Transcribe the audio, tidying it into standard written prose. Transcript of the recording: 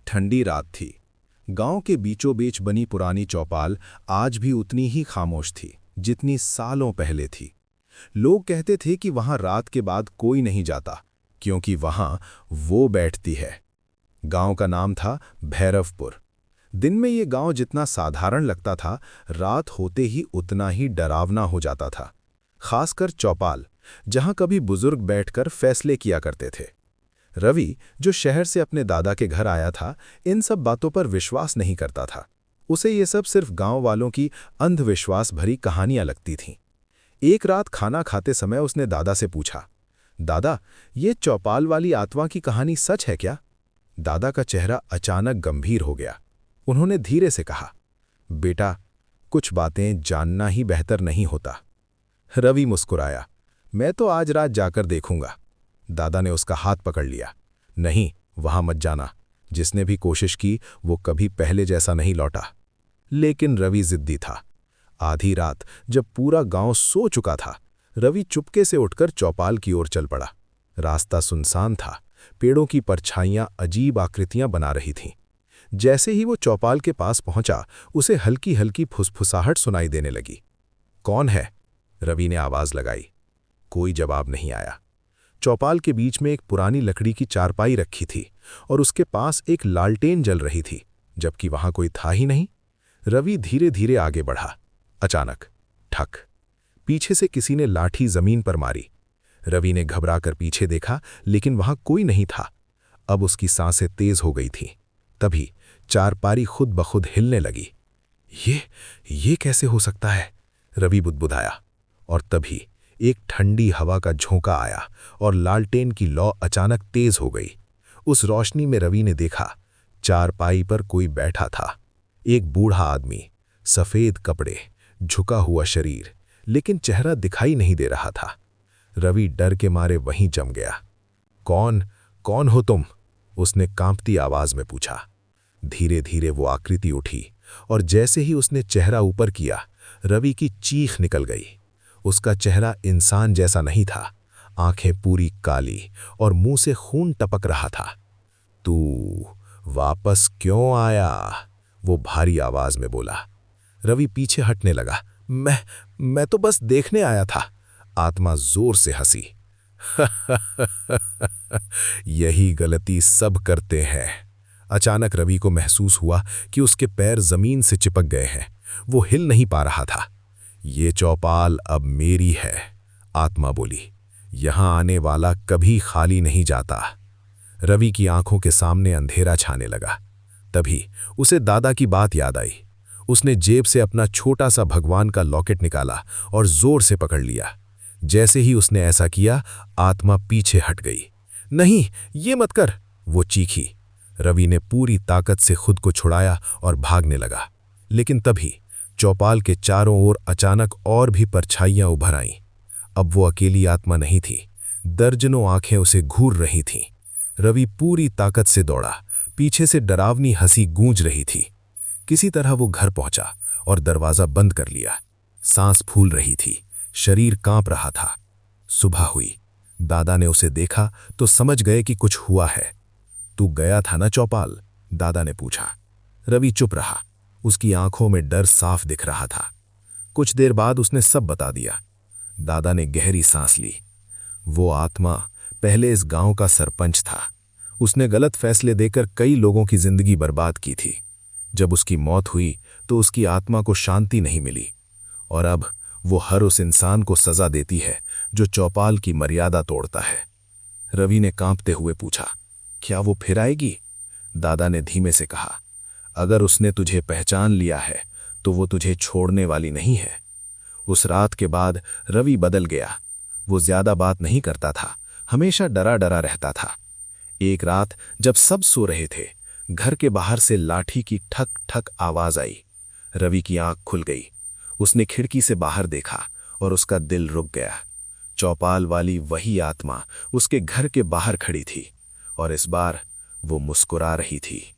एक ठंडी रात थी। गांव के बीचों बीच बनी पुरानी चौपाल आज भी उतनी ही खामोश थी जितनी सालों पहले थी। लोग कहते थे कि वहां रात के बाद कोई नहीं जाता, क्योंकि वहां वो बैठती है। गांव का नाम था भैरवपुर। दिन में ये गांव जितना साधारण लगता था, रात होते ही उतना ही डरावना हो जाता था। खासकर चौपाल, जहां कभी बुजुर्ग बैठकर फैसले किया करते थे। रवि, जो शहर से अपने दादा के घर आया था, इन सब बातों पर विश्वास नहीं करता था। उसे ये सब सिर्फ गांव वालों की अंधविश्वास भरी कहानियां लगती थीं। एक रात खाना खाते समय उसने दादा से पूछा, दादा, ये चौपाल वाली आत्मा की कहानी सच है क्या? दादा का चेहरा अचानक गंभीर हो गया। उन्होंने धीरे से कहा, बेटा, कुछ बातें जानना ही बेहतर नहीं होता। रवि मुस्कुराया, मैं तो आज रात जाकर देखूंगा। दादा ने उसका हाथ पकड़ लिया। नहीं, वहां मत जाना। जिसने भी कोशिश की वो कभी पहले जैसा नहीं लौटा। लेकिन रवि जिद्दी था। आधी रात, जब पूरा गांव सो चुका था, रवि चुपके से उठकर चौपाल की ओर चल पड़ा। रास्ता सुनसान था। पेड़ों की परछाइयां अजीब आकृतियां बना रही थीं। जैसे ही वो चौपाल के पास पहुंचा, उसे हल्की हल्की फुसफुसाहट सुनाई देने लगी। कौन है? रवि ने आवाज लगाई। कोई जवाब नहीं आया। चौपाल के बीच में एक पुरानी लकड़ी की चारपाई रखी थी और उसके पास एक लालटेन जल रही थी, जबकि वहां कोई था ही नहीं। रवि धीरे धीरे आगे बढ़ा। अचानक ठक, पीछे से किसी ने लाठी जमीन पर मारी। रवि ने घबराकर पीछे देखा, लेकिन वहां कोई नहीं था। अब उसकी सांसें तेज हो गई थीं। तभी चारपाई खुद ब खुद हिलने लगी। ये कैसे हो सकता है? रवि बुदबुदाया। और तभी एक ठंडी हवा का झोंका आया और लालटेन की लौ अचानक तेज हो गई। उस रोशनी में रवि ने देखा, चारपाई पर कोई बैठा था। एक बूढ़ा आदमी, सफेद कपड़े, झुका हुआ शरीर, लेकिन चेहरा दिखाई नहीं दे रहा था। रवि डर के मारे वहीं जम गया। कौन हो तुम? उसने कांपती आवाज में पूछा। धीरे धीरे वो आकृति उठी और जैसे ही उसने चेहरा ऊपर किया, रवि की चीख निकल गई। उसका चेहरा इंसान जैसा नहीं था। आंखें पूरी काली और मुंह से खून टपक रहा था। तू वापस क्यों आया? वो भारी आवाज में बोला। रवि पीछे हटने लगा। मैं तो बस देखने आया था। आत्मा जोर से हंसी। यही गलती सब करते हैं। अचानक रवि को महसूस हुआ कि उसके पैर जमीन से चिपक गए हैं। वो हिल नहीं पा रहा था। ये चौपाल अब मेरी है, आत्मा बोली। यहां आने वाला कभी खाली नहीं जाता। रवि की आंखों के सामने अंधेरा छाने लगा। तभी उसे दादा की बात याद आई। उसने जेब से अपना छोटा सा भगवान का लॉकेट निकाला और जोर से पकड़ लिया। जैसे ही उसने ऐसा किया, आत्मा पीछे हट गई। नहीं, ये मत कर, वो चीखी। रवि ने पूरी ताकत से खुद को छुड़ाया और भागने लगा। लेकिन तभी चौपाल के चारों ओर अचानक और भी परछाइयां उभर आईं। अब वो अकेली आत्मा नहीं थी। दर्जनों आंखें उसे घूर रही थीं। रवि पूरी ताकत से दौड़ा। पीछे से डरावनी हंसी गूंज रही थी। किसी तरह वो घर पहुंचा और दरवाजा बंद कर लिया। सांस फूल रही थी, शरीर कांप रहा था। सुबह हुई। दादा ने उसे देखा तो समझ गए कि कुछ हुआ है। तू गया था ना चौपाल? दादा ने पूछा। रवि चुप रहा। उसकी आंखों में डर साफ दिख रहा था। कुछ देर बाद उसने सब बता दिया। दादा ने गहरी सांस ली। वो आत्मा पहले इस गांव का सरपंच था। उसने गलत फैसले देकर कई लोगों की जिंदगी बर्बाद की थी। जब उसकी मौत हुई तो उसकी आत्मा को शांति नहीं मिली, और अब वो हर उस इंसान को सजा देती है जो चौपाल की मर्यादा तोड़ता है। रवि ने कांपते हुए पूछा, क्या वो फिर आएगी? दादा ने धीमे से कहा, अगर उसने तुझे पहचान लिया है तो वो तुझे छोड़ने वाली नहीं है। उस रात के बाद रवि बदल गया। वो ज्यादा बात नहीं करता था, हमेशा डरा डरा रहता था। एक रात जब सब सो रहे थे, घर के बाहर से लाठी की ठक ठक आवाज आई। रवि की आंख खुल गई। उसने खिड़की से बाहर देखा और उसका दिल रुक गया। चौपाल वाली वही आत्मा उसके घर के बाहर खड़ी थी, और इस बार वो मुस्कुरा रही थी।